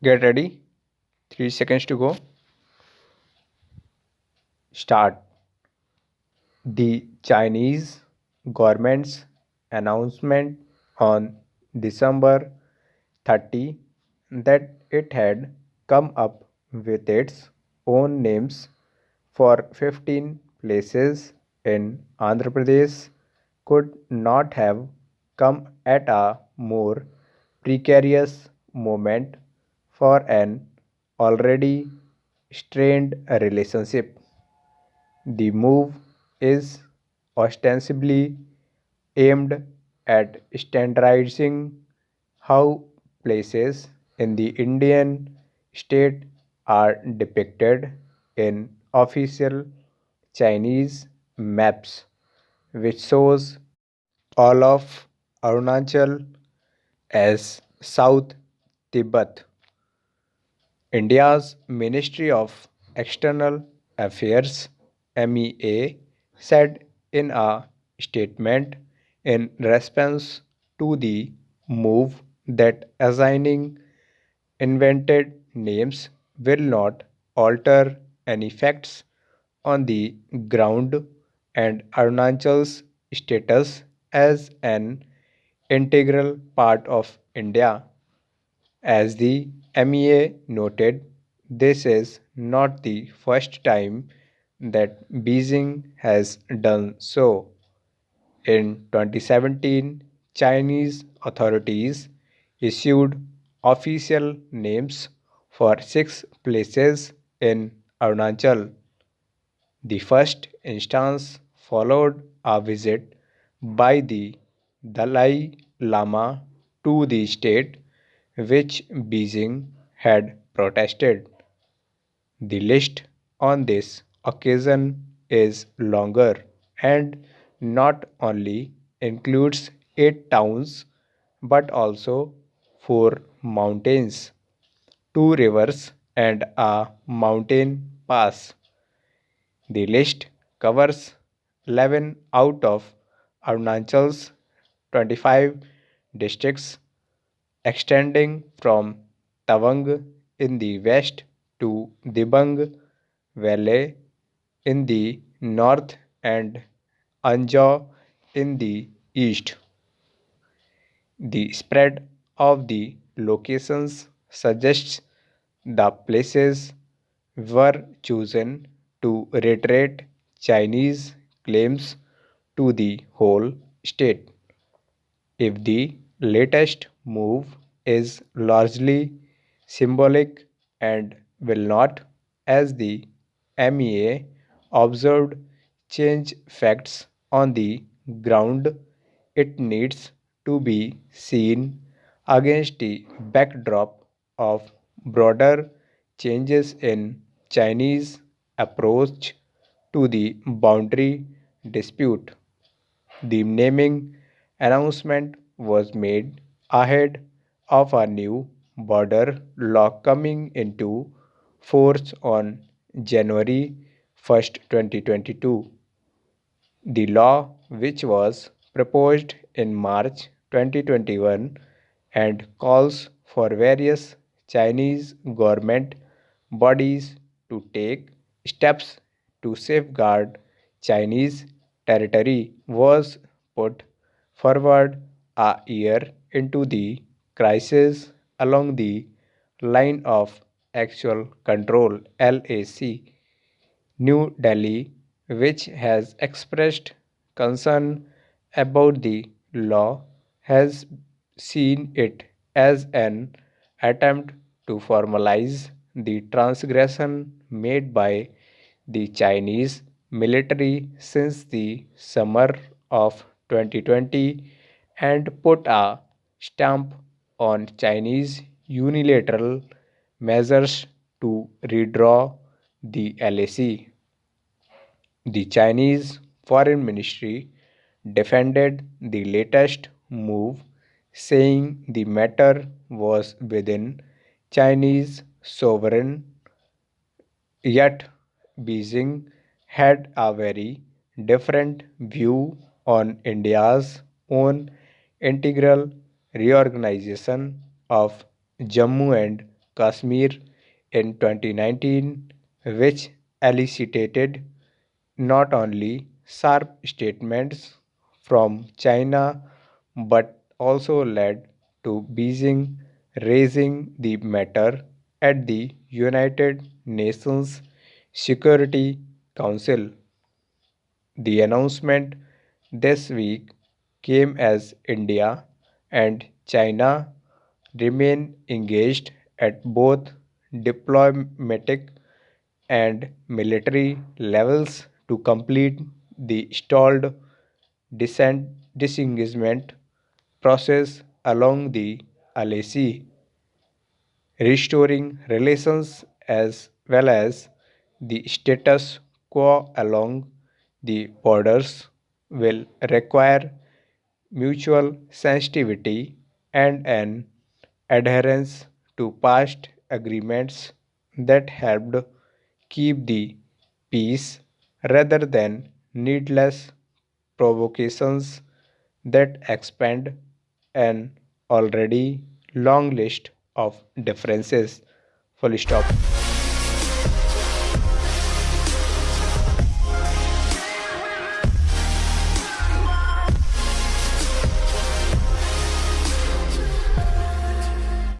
Get ready. 3 seconds to go. Start. The Chinese government's announcement on December 30 that it had come up with its own names for 15 places in Andhra Pradesh could not have come at a more precarious moment for an already strained relationship. The move is ostensibly aimed at standardizing how places in the Indian state are depicted in official Chinese maps, which shows all of Arunachal as South Tibet. India's Ministry of External Affairs (MEA) said in a statement in response to the move that assigning invented names will not alter any facts on the ground and Arunachal's status as an integral part of India. As the MEA noted, this is not the first time that Beijing has done so. In 2017, Chinese authorities issued official names for 6 places in Arunachal. The first instance followed a visit by the Dalai Lama to the state, which Beijing had protested. The list on this occasion is longer and not only includes 8 towns but also 4 mountains, 2 rivers, and a mountain pass. The list covers 11 out of Arunachal's 25 districts, extending from Tawang in the west to Dibang Valley in the north and Anjaw in the east. The spread of the locations suggests the places were chosen to reiterate Chinese claims to the whole state. If the latest move is largely symbolic and will not, as the MEA observed, change facts on the ground, it needs to be seen against the backdrop of broader changes in Chinese approach to the boundary dispute. The naming announcement was made ahead of a new border law coming into force on January 1st, 2022. The law, which was proposed in March 2021 and calls for various Chinese government bodies to take steps to safeguard Chinese territory, was put forward a year into the crisis along the line of actual control LAC. New Delhi, which has expressed concern about the law, has seen it as an attempt to formalize the transgression made by the Chinese military since the summer of 2020 and put a stamp on Chinese unilateral measures to redraw the LAC. The Chinese Foreign Ministry defended the latest move, saying the matter was within Chinese sovereign. Yet, Beijing had a very different view on India's own integral reorganization of Jammu and Kashmir in 2019, which elicited not only sharp statements from China but also led to Beijing raising the matter at the United Nations Security Council. The announcement this week came as India and China remain engaged at both diplomatic and military levels to complete the stalled disengagement process along the LAC, restoring relations as well as the status quo along the borders will require mutual sensitivity and an adherence to past agreements that helped keep the peace rather than needless provocations that expand an already long list of differences. Full stop.